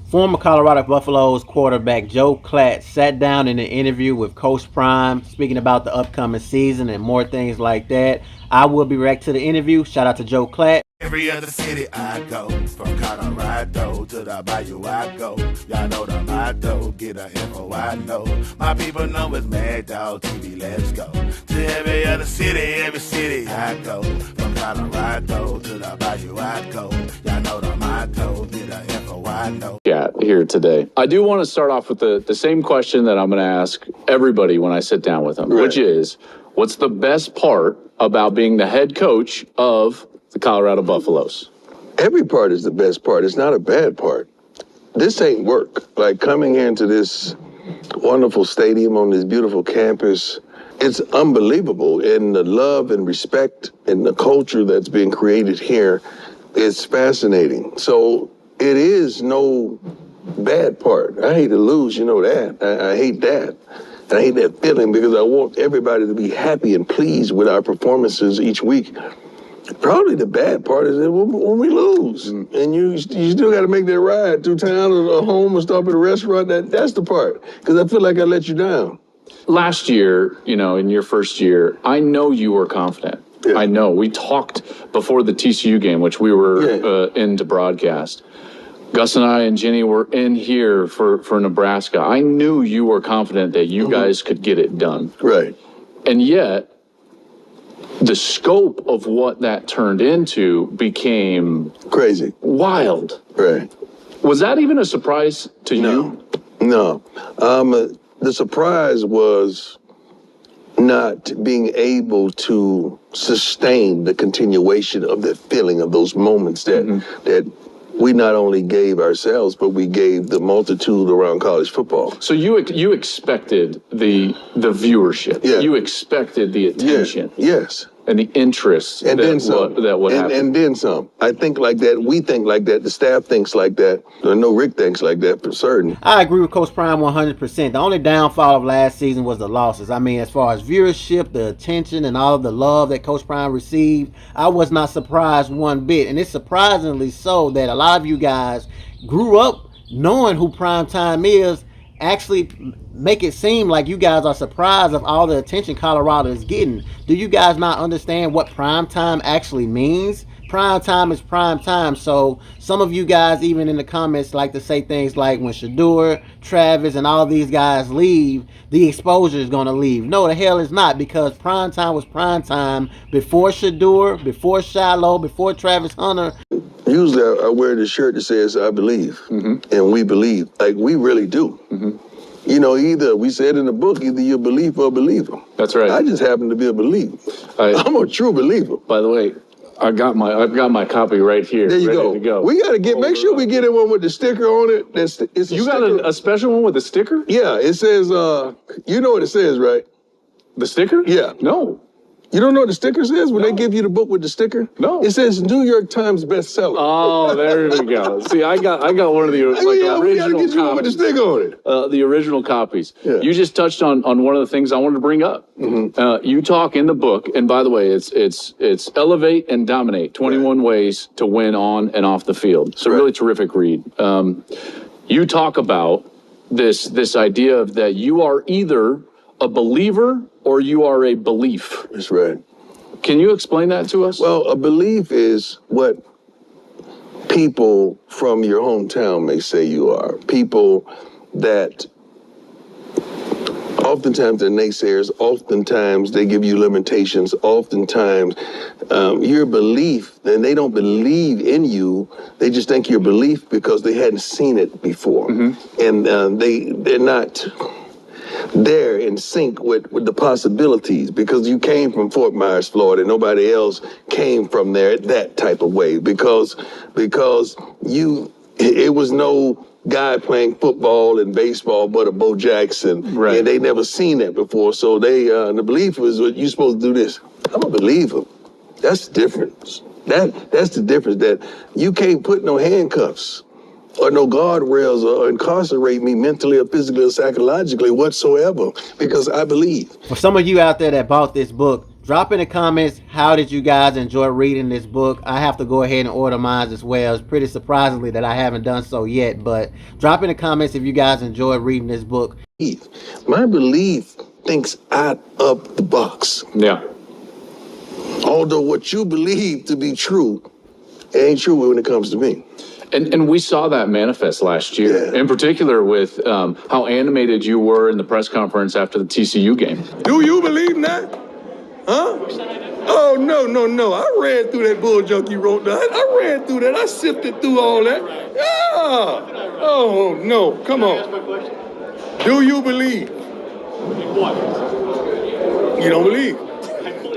Former Colorado Buffaloes quarterback Joe Klatt sat down in an interview with Coach Prime, speaking about the upcoming season and more things like that. I will be back to the interview. Shout out to Joe Klatt. Every other city I go, from Colorado to the Bayou I go. Y'all know the motto, get a info I know. My people know it's Mad Dog TV, let's go. To every other every city I go. From Colorado to the Bayou I go. Y'all know the motto, get a info I know. Yeah, here today. I do want to start off with the same question that I'm going to ask everybody when I sit down with them, which is, what's the best part about being the head coach of the Colorado Buffaloes? Every part is the best part. It's not a bad part. This ain't work. Like coming into this wonderful stadium on this beautiful campus, it's unbelievable. And the love and respect and the culture that's being created here is fascinating. So it is no bad part. I hate to lose, you know that. I hate that. And I hate that feeling because I want everybody to be happy and pleased with our performances each week. Probably the bad part is that when we lose, and you still got to make that ride through town or home or stop at a restaurant. That's the part, because I feel like I let you down. Last year, in your first year, I know you were confident. Yeah. I know. We talked before the TCU game, which we were in to broadcast. Gus and I and Jenny were in here for Nebraska. I knew you were confident that you guys could get it done. Right. And yet, the scope of what that turned into became crazy, wild. Right. Was that even a surprise to you? No. The surprise was not being able to sustain the continuation of that feeling of those moments that we not only gave ourselves, but we gave the multitude around college football. So you expected the viewership. Yeah. You expected the attention. Yeah. Yes. And the interest. And then some. That would happen. And then some. I think like that. We think like that. The staff thinks like that. I know Rick thinks like that for certain. I agree with Coach Prime 100%. The only downfall of last season was the losses. I mean, as far as viewership, the attention, and all of the love that Coach Prime received, I was not surprised one bit. And it's surprisingly so that a lot of you guys grew up knowing who Primetime is, actually make it seem like you guys are surprised of all the attention Colorado is getting. Do you guys not understand what prime time actually means? Prime time is prime time. So some of you guys, even in the comments, like to say things like, when Shador, Travis, and all these guys leave, the exposure is going to leave. No, the hell is not, because prime time was prime time before Shador, before Shiloh, before Travis Hunter. Usually I wear the shirt that says, I believe, and we believe. Like, we really do. Either, we said in the book, either you're a believer or a believer. That's right. I just happen to be a believer. I'm a true believer. By the way, I've got my copy right here. There you go. We got to make sure we get in one with the sticker on it. You got a special one with a sticker? Yeah, it says, you know what it says, right? The sticker? Yeah. No. You don't know what the sticker says when they give you the book with the sticker? No. It says New York Times bestseller. Oh, there we go. See, I got one of the original we got to get you one with the sticker on it. The original copies. Yeah. You just touched on one of the things I wanted to bring up. You talk in the book, and by the way, it's Elevate and Dominate, 21 Ways to Win on and Off the Field. So really terrific read. You talk about this idea of that you are either a believer or you are a belief. That's right. Can you explain that to us? Well, a belief is what people from your hometown may say you are. People that oftentimes they're naysayers, oftentimes they give you limitations, oftentimes your belief, and they don't believe in you, they just think your belief because they hadn't seen it before. And they're not there in sync with the possibilities, because you came from Fort Myers, Florida. Nobody else came from there that type of way, because it was no guy playing football and baseball but a Bo Jackson, right. And they never seen that before. So the belief was, you're supposed to do this. I'm a believer. That's the difference. That's the difference, that you can't put no handcuffs or no guardrails or incarcerate me mentally or physically or psychologically whatsoever, because I believe. For some of you out there that bought this book, Drop in the comments, how did you guys enjoy reading this book? I have to go ahead and order mine as well. It's pretty surprisingly that I haven't done so yet, but drop in the comments if you guys enjoyed reading this book. My belief thinks out of the box. Yeah. Although what you believe to be true ain't true when it comes to me. And we saw that manifest last year, in particular with how animated you were in the press conference after the TCU game. Do you believe that? Huh? Oh, no. I ran through that bull junk you wrote down. I ran through that. I sifted through all that. Yeah. Oh, no. Come on. Do you believe? You don't believe.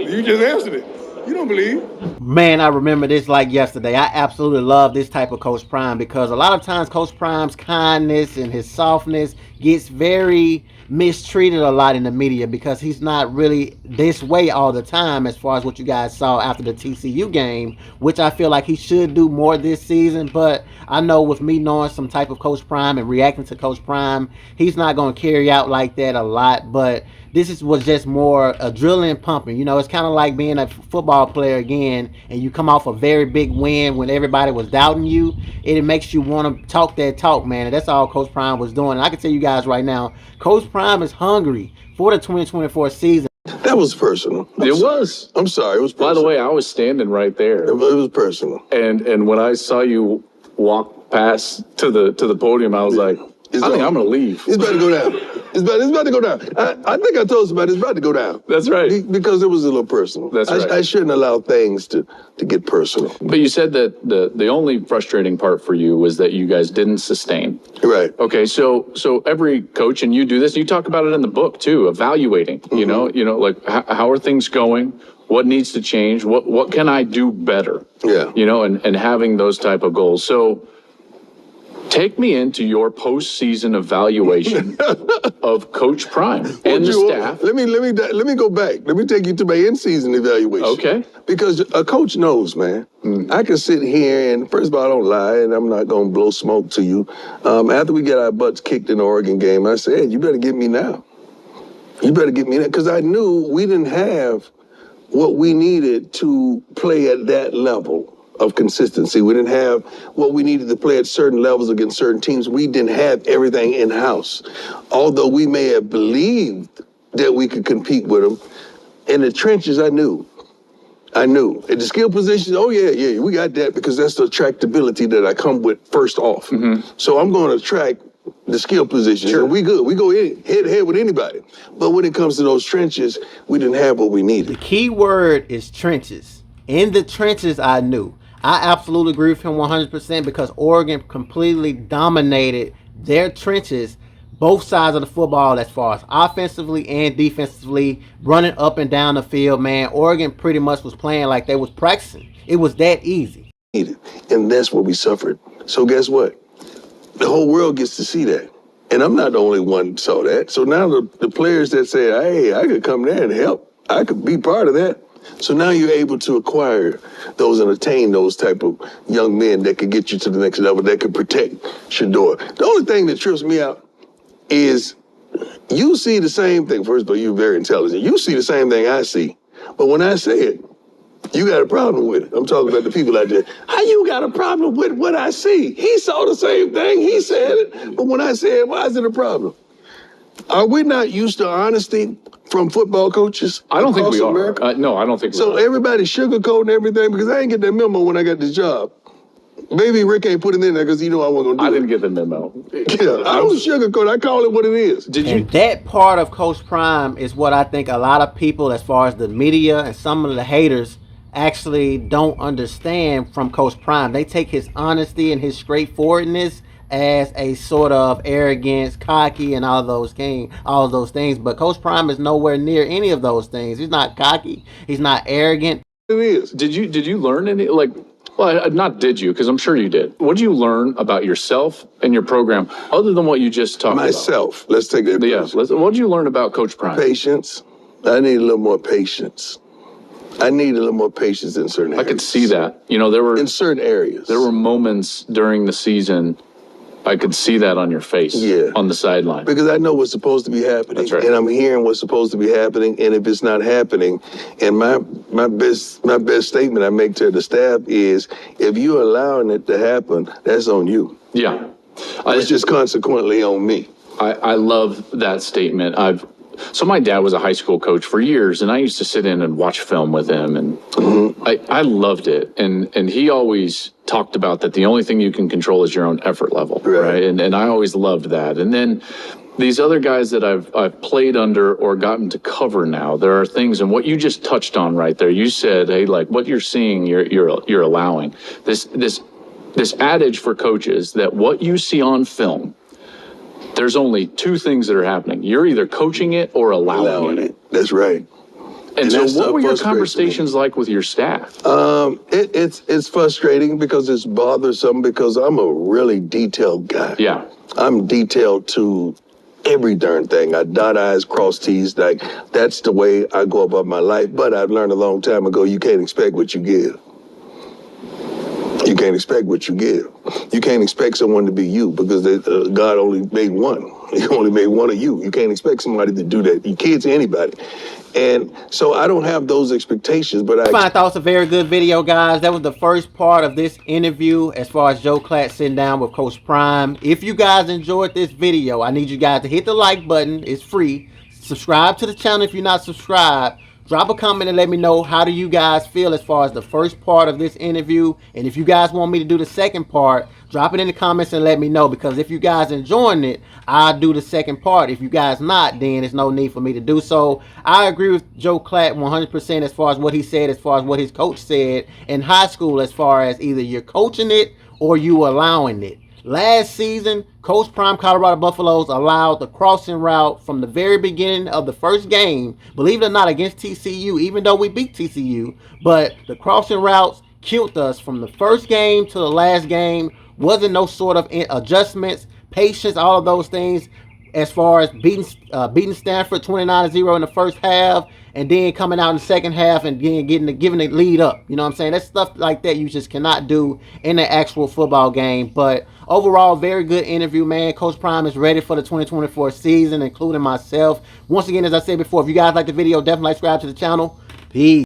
You just answered it. You don't believe. Man, I remember this like yesterday. I absolutely love this type of Coach Prime because a lot of times Coach Prime's kindness and his softness gets very mistreated a lot in the media because he's not really this way all the time as far as what you guys saw after the TCU game, which I feel like he should do more this season. But I know with me knowing some type of Coach Prime and reacting to Coach Prime, he's not going to carry out like that a lot. But was just more adrenaline pumping. You know, it's kind of like being a football player again, and you come off a very big win when everybody was doubting you. It makes you want to talk that talk, man. And that's all Coach Prime was doing. And I can tell you guys right now, Coach Prime is hungry for the 2024 season. That was personal. It was. I'm sorry. It was personal. By the way, I was standing right there. It was personal. And when I saw you walk past to the podium, I was like, I think I'm going to leave. It's about to go down. It's about to go down. I think I told somebody it's about to go down. That's right. Because it was a little personal. That's right. I shouldn't allow things to get personal. But you said that the only frustrating part for you was that you guys didn't sustain. Right. Okay, so every coach, and you do this, you talk about it in the book too, evaluating, you know, like how are things going? What needs to change? What can I do better? Yeah. You know, and having those type of goals. So take me into your postseason evaluation of Coach Prime and the staff. Let me go back. Let me take you to my in-season evaluation. Okay. Because a coach knows, man. I can sit here and first of all, I don't lie, and I'm not gonna blow smoke to you. After we get our butts kicked in the Oregon game, I said, hey, you better get me now. You better get me now, because I knew we didn't have what we needed to play at that level of consistency. We didn't have what we needed to play at certain levels against certain teams. We didn't have everything in-house. Although we may have believed that we could compete with them, in the trenches, I knew. At the skill positions, oh yeah, we got that because that's the attractability that I come with first off. So I'm going to attract the skill positions, and we good. We go head to head with anybody. But when it comes to those trenches, we didn't have what we needed. The key word is trenches. In the trenches, I knew. I absolutely agree with him 100% because Oregon completely dominated their trenches, both sides of the football as far as offensively and defensively, running up and down the field, man. Oregon pretty much was playing like they was practicing. It was that easy. And that's what we suffered. So guess what? The whole world gets to see that. And I'm not the only one who saw that. So now the players that say, hey, I could come there and help, I could be part of that. So now you're able to acquire those and attain those type of young men that could get you to the next level, that could protect Shador. The only thing that trips me out is you see the same thing. First of all, you're very intelligent. You see the same thing I see. But when I say it, you got a problem with it. I'm talking about the people out there. How you got a problem with what I see? He saw the same thing. He said it. But when I say it, why is it a problem? Are we not used to honesty from football coaches? I don't think we America? are. No, I don't think so. Everybody's sugarcoating everything because I didn't get that memo when I got this job. Maybe Rick ain't put it in there because he knew I wasn't gonna do it. I didn't get the memo. Yeah, I was sugarcoating. I call it what it is. And that part of Coach Prime is what I think a lot of people, as far as the media and some of the haters, actually don't understand from Coach Prime. They take his honesty and his straightforwardness as a sort of arrogance, cocky, and all those things. But Coach Prime is nowhere near any of those things. He's not cocky. He's not arrogant. It is. Did you learn any, like, well, not did you, because I'm sure you did. What did you learn about yourself and your program, other than what you just talked about? Myself. Let's take that. Yes. What did you learn about Coach Prime? Patience. I need a little more patience. I need a little more patience in certain areas. I could see that. You know, there were in certain areas. There were moments during the season. I could see that on your face. Yeah. On the sideline. Because I know what's supposed to be happening. That's right. And I'm hearing what's supposed to be happening. And if it's not happening, and my best statement I make to the staff is, if you're allowing it to happen, that's on you. Yeah. It's just consequently on me. I love that statement. So my dad was a high school coach for years, and I used to sit in and watch film with him, and I loved it. And he always talked about that the only thing you can control is your own effort level, right? And I always loved that. And then these other guys that I've played under or gotten to cover now, there are things, and what you just touched on right there, you said, hey, like what you're seeing, you're allowing. This adage for coaches that what you see on film, there's only two things that are happening. You're either coaching it or allowing it. That's right. And so what were your conversations like with your staff? It's frustrating because it's bothersome because I'm a really detailed guy. Yeah. I'm detailed to every darn thing. I dot I's, cross T's. Like, that's the way I go about my life. But I've learned a long time ago, you can't expect what you give. You can't expect what you give. You can't expect someone to be you because God only made one. He only made one of you. You can't expect somebody to do that. You can't to anybody. And so I don't have those expectations, but I thought it was a very good video, guys. That was the first part of this interview as far as Joe Klatt sitting down with Coach Prime. If you guys enjoyed this video, I need you guys to hit the like button. It's free. Subscribe to the channel if you're not subscribed. Drop a comment and let me know, how do you guys feel as far as the first part of this interview? And if you guys want me to do the second part, drop it in the comments and let me know. Because if you guys enjoying it, I'll do the second part. If you guys not, then there's no need for me to do so. I agree with Joe Klatt 100% as far as what he said, as far as what his coach said in high school, as far as either you're coaching it or you allowing it. Last season, Coach Prime Colorado Buffaloes allowed the crossing route from the very beginning of the first game, believe it or not, against TCU, even though we beat TCU, but the crossing routes killed us from the first game to the last game. Wasn't no sort of adjustments, patience, all of those things, as far as beating Stanford 29-0 in the first half, and then coming out in the second half and then giving the lead up. You know what I'm saying? That's stuff like that you just cannot do in an actual football game. But overall, very good interview, man. Coach Prime is ready for the 2024 season, including myself. Once again, as I said before, if you guys like the video, definitely subscribe to the channel. Peace.